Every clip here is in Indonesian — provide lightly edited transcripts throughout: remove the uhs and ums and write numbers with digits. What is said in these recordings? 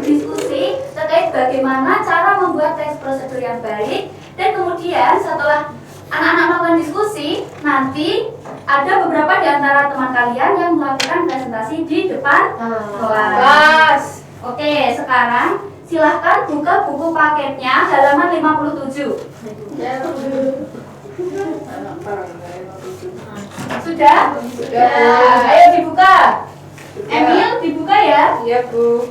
berdiskusi terkait bagaimana cara membuat teks prosedur yang baik. Dan kemudian setelah anak-anak melakukan diskusi, nanti ada beberapa di antara teman kalian yang melakukan presentasi di depan kelas. Oke, sekarang silahkan buka buku paketnya halaman 57. Sudah? Sudah. Ayo dibuka. Emil, dibuka ya? Iya, Bu.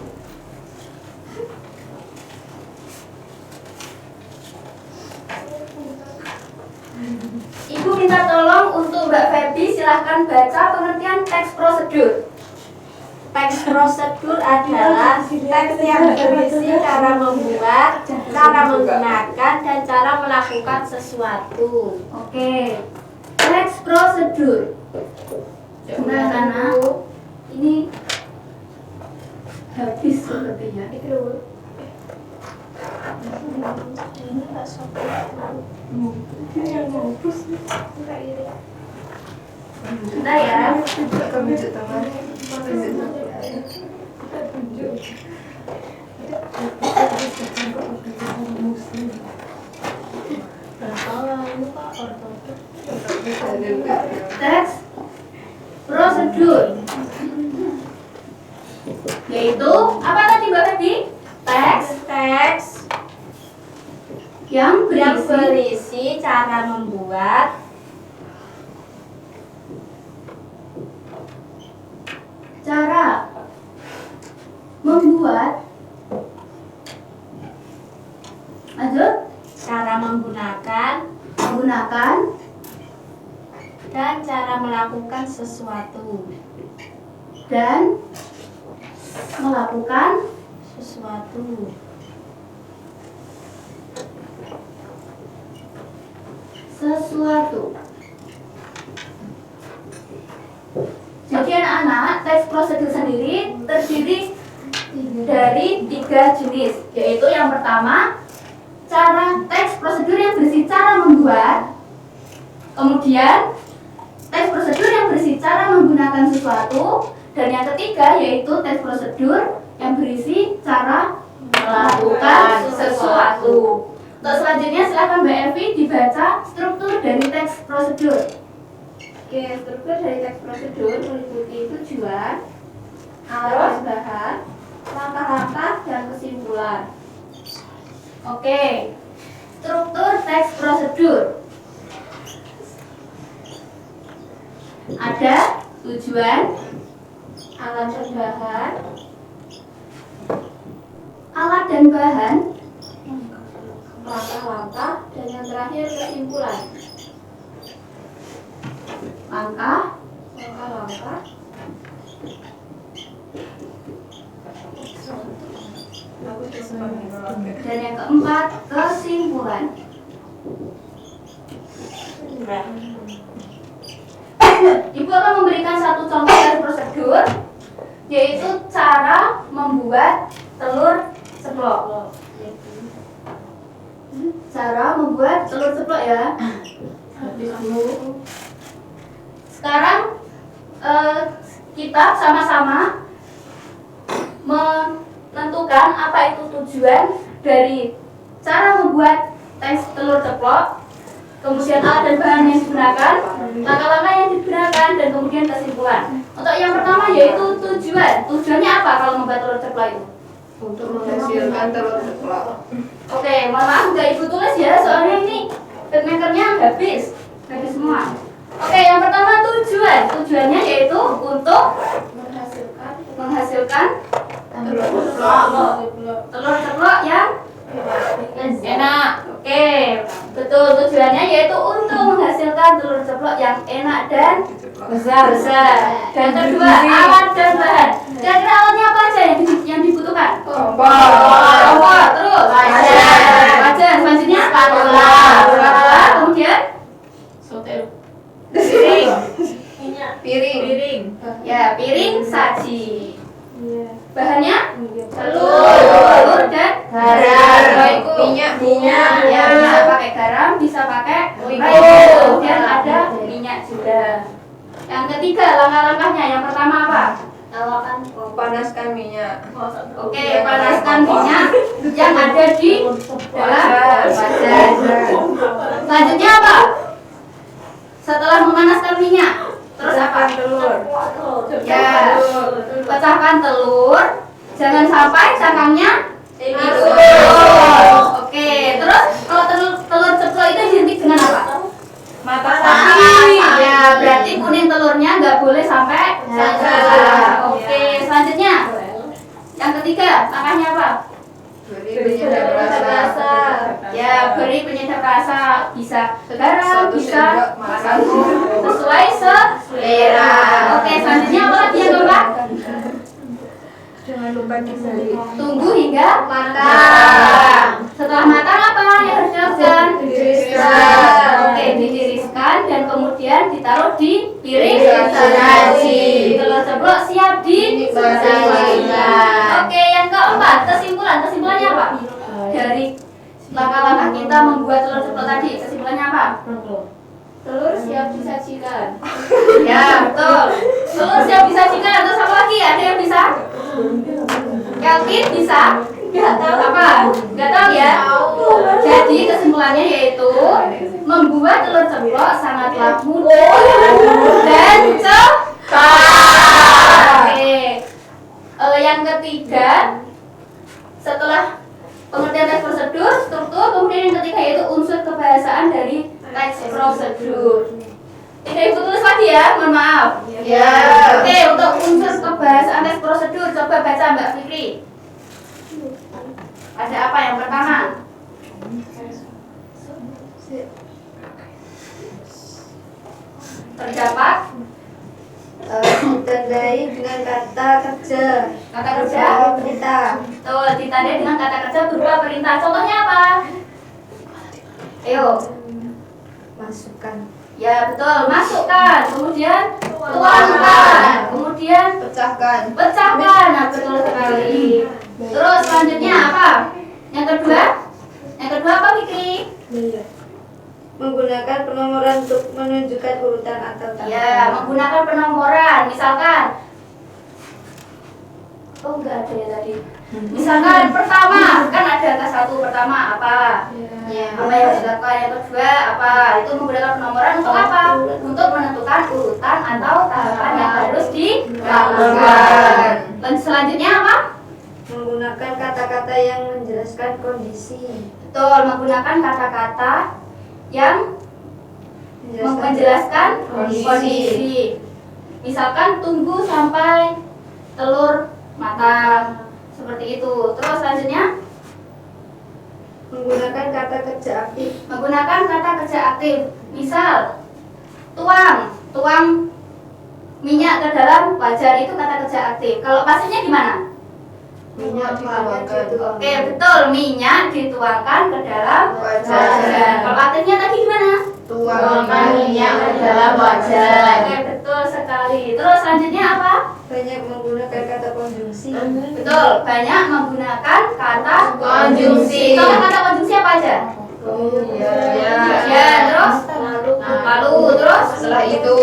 Ibu minta tolong untuk Mbak Febi, silahkan baca pengertian teks prosedur. Teks prosedur adalah teks yang berisi cara membuat, cara menggunakan, dan cara melakukan sesuatu. Oke, teks prosedur. Sebelah sana, ini habis sepertinya. Bentar ya. Teks prosedur yaitu apa tadi Mbak Febi? Teks Yang berisi cara membuat, lanjut, cara menggunakan, dan cara melakukan sesuatu. Jadi anak-anak, teks prosedur sendiri terdiri dari 3 jenis, yaitu yang pertama teks prosedur yang berisi cara membuat, kemudian teks prosedur yang berisi cara menggunakan sesuatu, dan yang ketiga yaitu teks prosedur yang berisi cara melakukan sesuatu. Untuk selanjutnya silakan Mbak Evi dibaca struktur dari teks prosedur. Oke, struktur dari teks prosedur meliputi tujuan, alat bahan, langkah-langkah, dan kesimpulan. Oke, struktur teks prosedur. Ada tujuan, alat dan bahan, langkah-langkah, dan yang terakhir kesimpulan. Langkah-langkah, dan yang keempat kesimpulan. Ibu akan memberikan satu contoh dari prosedur, yaitu cara membuat telur ceplok. Ya. Sekarang kita sama-sama menentukan apa itu tujuan dari cara membuat teks telur ceplok, kemudian alat dan bahan yang digunakan, langkah-langkah yang digunakan, dan kemudian kesimpulan. Untuk yang pertama yaitu tujuan. Tujuannya apa kalau membuat telur ceplok itu? Untuk menghasilkan telur ceplok. Oke, mohon maaf nggak ibu tulis ya, soalnya ini pigmenternya habis semua. Oke, yang pertama tujuan. Tujuannya yaitu untuk menghasilkan telur ceplok yang enak. Oke, betul, tujuannya yaitu untuk menghasilkan telur ceplok yang enak dan besar. Dan kedua, alat dan bahan. Kira-kira alatnya apa aja yang dibutuhkan? Kompor, terus wajan, selanjutnya spatula, kemudian piring, ya piring saji. Bahannya telur dan garam, minyak, ya bisa pakai garam, bisa pakai kemudian ada minyak juga. Yang ketiga langkah-langkahnya, yang pertama apa? Panaskan minyak. Oke, panaskan minyak yang ada di dalam wajan. Selanjutnya apa? Setelah memanaskan minyak, terus apa? Telur. Ya, pecahkan telur. Jangan sampai cangkangnya Masuk. Oke, terus kalau telur ceplok itu identik dengan apa? Mata Sapi. Ya, berarti kuning telurnya nggak boleh sampai cacat. Oke, selanjutnya yang ketiga, langkahnya apa? Beri penyedap rasa. Ya, beri penyedap rasa, bisa garam, Satu bisa sendok makan. sesuai selera. Oke, selanjutnya apa lagi yang keempat? Jangan lupa diberi. Tunggu hingga Matang. Setelah matang apa yang harus dilakukan? Ditiriskan. Oke, ditiriskan dan kemudian ditaruh di piring Saji. Telur ceplok siap disajikan. Oke, yang keempat, kesimpulannya apa? Dari langkah-langkah kita membuat telur ceplok tadi, kesimpulannya apa? Telur siap disajikan. Ya, betul. Telur siap disajikan. Terus apa lagi? Ada yang bisa? Yakin bisa? Nggak tahu apa? Nggak tahu ya? Jadi kesimpulannya yaitu membuat telur ceplok sangatlah mudah dan cepat. Oke. Yang ketiga, setelah pengertian teks prosedur, struktur, kemudian yang ketiga yaitu unsur kebahasaan dari teks prosedur. Tidak ibu tulis lagi ya, mohon maaf. Ya. Oke, untuk unsur kebahasaan teks prosedur, coba baca Mbak Fikri. Ada apa yang pertama? Terdapat Ditandai dengan kata kerja. kata kerja. Perintah. Tuh, ditandai dengan kata kerja berupa perintah. Contohnya apa? Ayo. Masukkan. Ya, betul. Masukkan. Kemudian tuangkan. Kemudian Pecahkan. pecahkan. Nah, betul sekali. Terus selanjutnya apa? Yang kedua? Yang kedua apa, Fikri? Menggunakan penomoran untuk menunjukkan urutan atau Ya, menggunakan penomoran. Misalkan oh, enggak ada ya tadi. Misalkan pertama, kan ada angka 1 pertama apa? Apa yang harus dilakukan? Yang kedua apa? Itu menggunakan penomoran untuk apa? Untuk menentukan urutan atau tahapan yang harus dilakukan. Dan selanjutnya apa? Menggunakan kata-kata yang menjelaskan kondisi. Betul, menggunakan kata-kata yang menjelaskan kondisi. Misalkan tunggu sampai telur matang. Seperti itu. Terus selanjutnya Menggunakan kata kerja aktif. menggunakan kata kerja aktif. Misal tuang minyak ke dalam wajan itu kata kerja aktif. Kalau pasifnya gimana? Minyak dituangkan. Oke, betul. Minyak dituangkan ke dalam Wajan. Kalau aktifnya tadi gimana? Tuangkan minyak ke dalam wajan. Oke, betul sekali. Terus selanjutnya apa? Banyak menggunakan kata konjungsi. Betul, banyak menggunakan kata Konjungsi. Contoh kata konjungsi apa aja? Ya, terus lalu terus Setelah itu.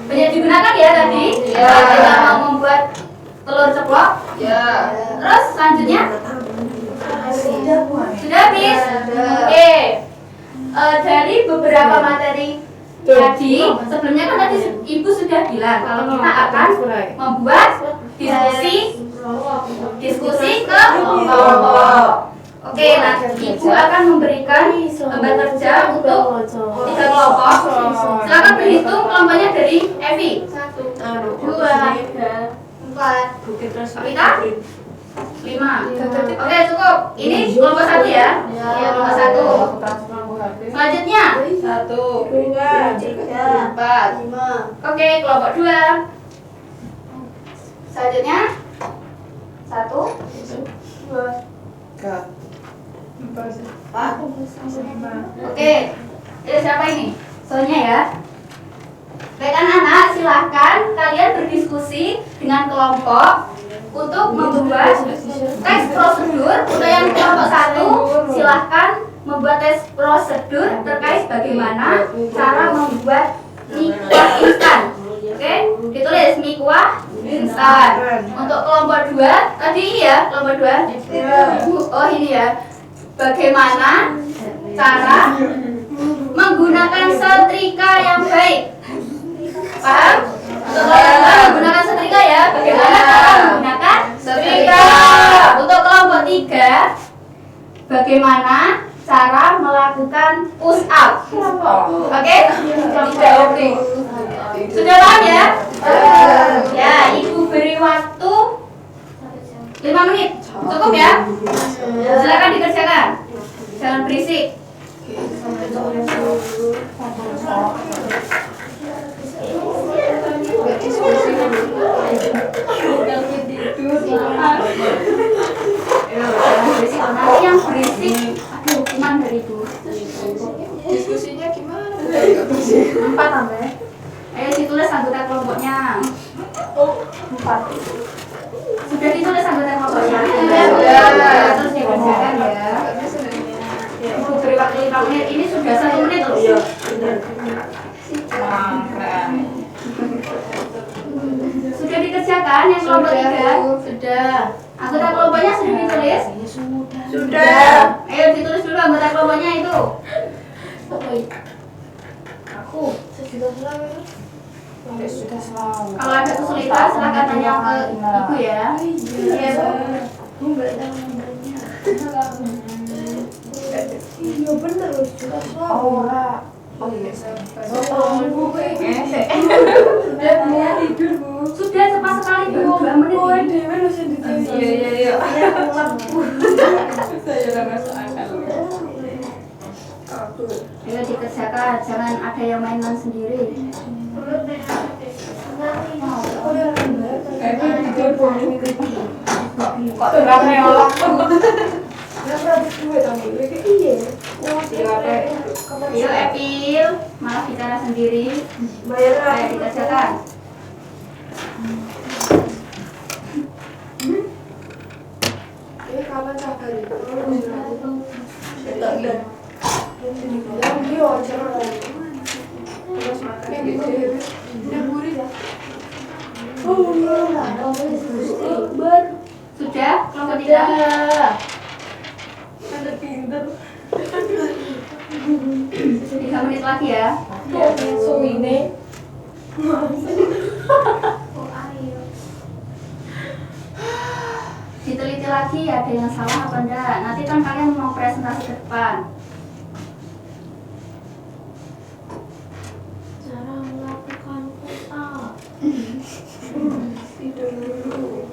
banyak digunakan ya tadi. Ya. Kalau kita mau membuat telur ceplok. Ya. Terus selanjutnya sudah habis. Oke. Dari beberapa materi tadi, sebelumnya kan tadi Ibu sudah bilang kalau kita akan membuat diskusi ke kelompok. Oke, nah Ibu akan memberikan lembar kerja untuk 3 kelompok. Silakan berhitung kelompoknya dari Evi. 2, 3, 4, Rita 5. Oke, cukup. Ini kelompok 1 ya. Iya, kelompok 1. Selanjutnya 1, 2, 3, 4, 5. oke, kelompok 2. Selanjutnya 1, 2. Oke, siapa ini? Soalnya ya. Baik anak-anak, silahkan kalian berdiskusi dengan kelompok untuk membuat teks prosedur. Untuk yang kelompok 1, silahkan membuat teks prosedur terkait bagaimana cara membuat mie kuah instan. Oke, ditulis mie kuah instan. Untuk kelompok 2 tadi ya, kelompok 2. Oh ini ya. Bagaimana cara menggunakan setrika yang baik? Paham? Untuk kelompok 2 menggunakan setrika ya. Bagaimana cara menggunakan setrika? Untuk kelompok 3, bagaimana cara melakukan push up? Oke? Oke. Sudah paham ya? Ya, ibu beri waktu 5 menit. Cukup ya? Silakan dikerjakan. Jangan berisik. Nanti yang berisik ada hukuman dari ibu. Diskusinya gimana? 4 sampai. Ayo ditulis anggota kelompoknya. 4. Sudah ditulis anggota kelompoknya? Sudah. Terus dikerjakan ya. Ibu beri waktu 5 menit. Ini sudah 1 menit loh. Sudah dikerjakan yang kelompok 3? Sudah. Anggota kelompoknya sudah ditulis? Sudah. Ayo ditulis dulu anggota kelompoknya itu. Aku sudah selalu. Kalau ada kesulitan silakan tanya ke ibu ya. Iya. Iya bener sudah selalu. Oh iya. Sudah tidur Bu. Sudah cepat sekali baru 2 menit. Oh ini. Dewi masih di sini. Iya. Saya udah masuk akal. Ayo dikerjakan, jangan ada yang mainan sendiri. Kok rame olah? Ayo Epil, malah bicara sendiri. Ayo dikerjakan. Kapan kabar itu? Yang dia acara. Terus makan gitu. Yang gurih ya. Sudah? Kelompok 3? Ada pinter. 3 menit lagi ya. So ini. Diteliti lagi ada yang salah apa enggak. Nanti kan kalian mau presentasi ke depan. Cara melakukan push up. Tidur dulu.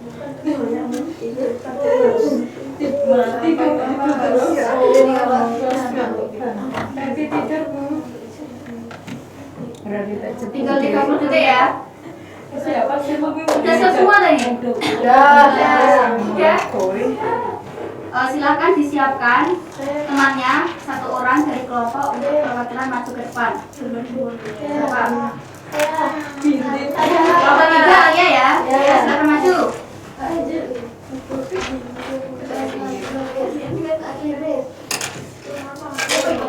Tinggal 30 detik ya. Sudah semua tadi? Sudah. Silakan disiapkan temannya 1 orang dari kelompok untuk perwakilan maju ke depan. Kelompok 3 Alia ya. Silakan maju.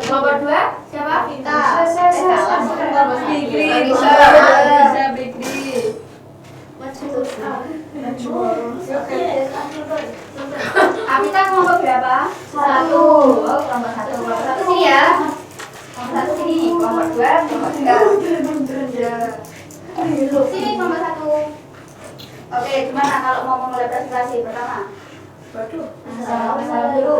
Kelompok 2 siapa? Kita. Apita kelompok berapa? 1. Oh, kelompok 1. Kelompok 1 sini ya. Kelompok 1 sini. Kelompok 2, kelompok 3. Sini kelompok 1. Oke, gimana kalau mau memulai presentasi pertama? Waduh. Salam dulu.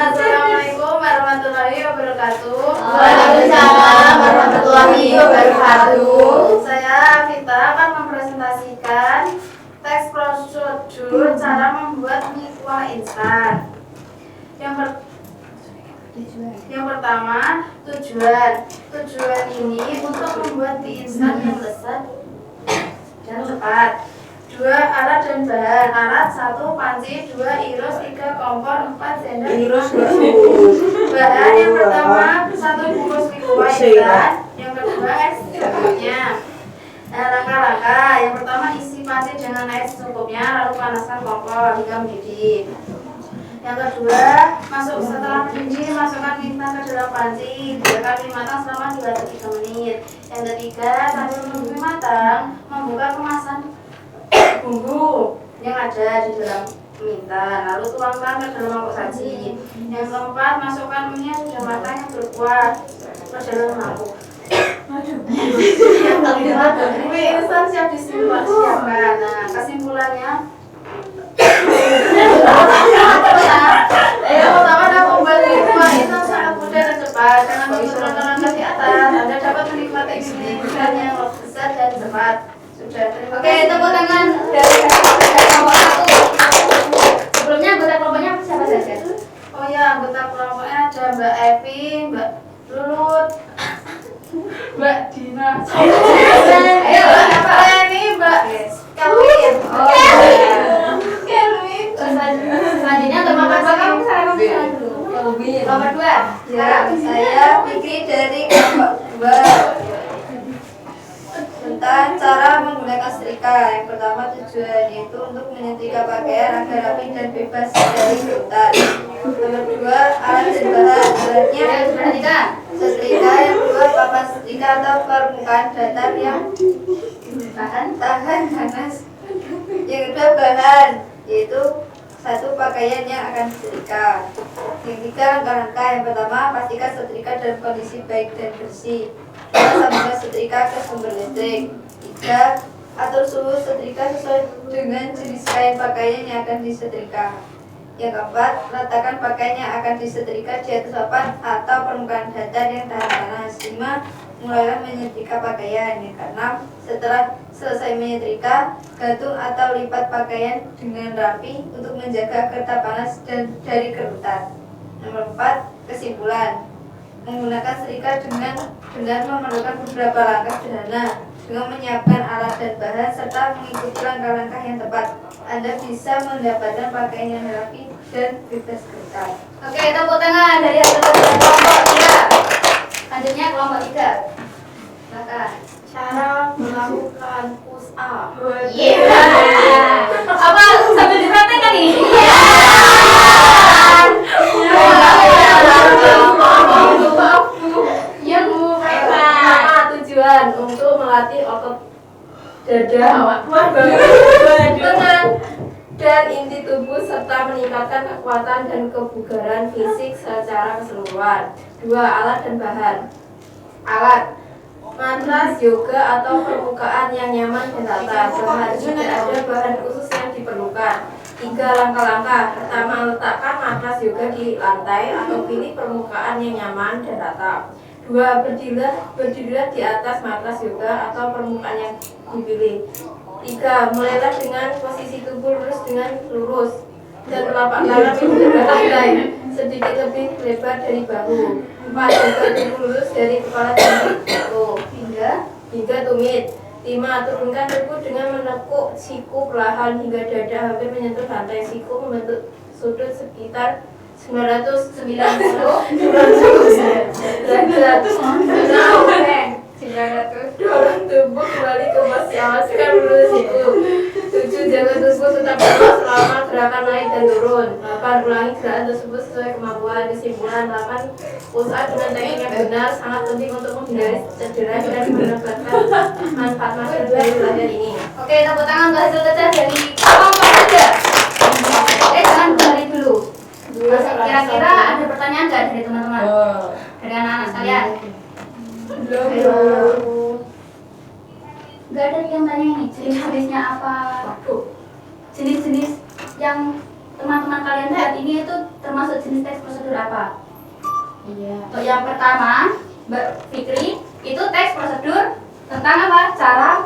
Assalamualaikum warahmatullahi wabarakatuh. Waalaikumsalam warahmatullahi wabarakatuh. Saya Vita akan mempresentasikan teks prosedur cara membuat mie kuah instan. Yang pertama, tujuan ini untuk membuat mie instan yang lezat dan cepat. 2 alat dan bahan. Alat 1 panci, 2 iris, 3 kompor, 4 sendok, 5 susu. Bahan yang pertama 1 bungkus mie kuah instan, yang kedua es secukupnya. Langkah-langkah. Yang pertama isi panci dengan air secukupnya, lalu panaskan kompor hingga mendidih. Yang kedua, setelah mendidih, masukkan mie instan ke dalam panci, biarkan mie matang selama 2-3 menit. Yang ketiga, sambil menunggu mie matang, membuka kemasan bumbu yang ada di dalam mie instan, lalu tuangkan ke dalam mangkok saji. Yang keempat, masukkan mie yang sudah matang yang berkuah ke dalam mangkok. Yang kelima, mie instan siap disiapkan. Nah, kesimpulannya, yang pertama adalah membuat mie kuah instan sangat mudah dan cepat. Dengan menggunakan langkah di atas, Anda dapat menikmati mie instan yang lezat dan cepat. Sudah. Oke, tepuk tangan dari kelompok 1. Sebelumnya anggota kelompoknya siapa saja? Oh ya, anggota kelompoknya ada Mbak Evi, Mbak Lulut, Mbak Dina. Ayo, Mbak Leni, Mbak Kelvin. Oh, iya. Kelvin. Selanjutnya untuk kelompok 2 kamu salah dulu. Kelompok 2. Ya, saya Fikri dari kelompok 2 tentang cara menggunakan setrika. Yang pertama tujuan yaitu untuk menyetrika pakaian agar rapi dan bebas dari kerutan. Nomor 2, alat dan bahan. Alatnya setrika. Yang kedua, papan setrika atau permukaan datar yang tahan panas. Yang kedua, bahan yaitu satu pakaian yang akan disetrika. Yang ketiga, langkah-langkah. Yang pertama, pastikan setrika dalam kondisi baik dan bersih. 2, sambungkan setrika ke sumber listrik. 3, atur suhu setrika sesuai dengan jenis kain pakaian yang akan disetrika. Yang keempat, letakkan pakaian yang akan disetrika di atas papan atau permukaan datar yang tahan panas. 5, mulailah menyetrika pakaian. Yang keenam, setelah selesai menyetrika, gantung atau lipat pakaian dengan rapi untuk menjaga kertas panas dan dari kerutan. Nomor 4, kesimpulan. Menggunakan setrika dengan benar memerlukan beberapa langkah sederhana. Dengan menyiapkan alat dan bahan serta mengikuti langkah-langkah yang tepat, Anda bisa mendapatkan pakaian yang rapi dan bebas kerutan. Oke, tepuk tangan dari anggota kelompok 3. Selanjutnya kelompok 3. Silakan. Cara melakukan push up. Apa sambil dipraktekkan nih? Tujuan untuk melatih otot dada, lengan, dan inti tubuh serta meningkatkan kekuatan dan kebugaran fisik secara keseluruhan. 2, alat dan bahan. Alat: matras yoga atau permukaan yang nyaman dan rata. Bahan: tidak ada bahan khusus yang diperlukan. 3, langkah-langkah. Pertama, letakkan matras yoga di lantai atau pilih permukaan yang nyaman dan rata. 2, berdirilah di atas matras yoga atau permukaan yang dipilih. 3, mulailah dengan posisi tubuh lurus dan telapak tangan menghadap lantai sedikit lebih lebar dari bahu. 4, jaga tubuh lurus dari kepala sampai jatuh. 3, tumit. 5, turunkan tubuh dengan menekuk siku perlahan hingga dada hampir menyentuh lantai. Siku membentuk sudut sekitar 990 dorong tubuh kembali ke posisi awal. Sekarang lurus siku. 7, jaga tubuh tetap lurus selama gerakan naik dan turun. 8, ulangi gerakan tersebut sesuai kemampuan. Kesimpulan: 8, push up dengan teknik yang benar sangat penting untuk menghindari cedera dan mendapatkan manfaat maksimal dari latihan ini. Oke, tepuk tangan untuk hasil kerja dari kelompok 3. Jangan kembali dulu. Kira-kira ada pertanyaan nggak dari teman-teman? Dari anak-anak sekalian? Nggak ada yang tanya ini, jenis-jenisnya apa? Jenis-jenis yang teman-teman kalian lihat ini itu termasuk jenis teks prosedur apa? Untuk yang pertama, Mbak Fikri, itu teks prosedur tentang apa? Cara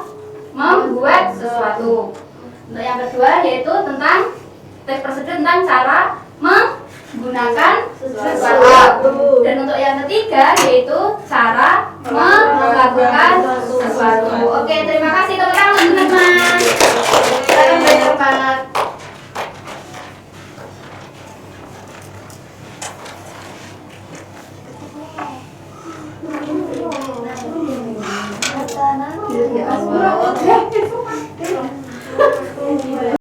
membuat sesuatu. Untuk yang kedua yaitu tentang teks prosedur tentang cara menggunakan sesuatu. Dan untuk yang ketiga yaitu cara melakukan sesuatu. Oke, terima kasih teman-teman.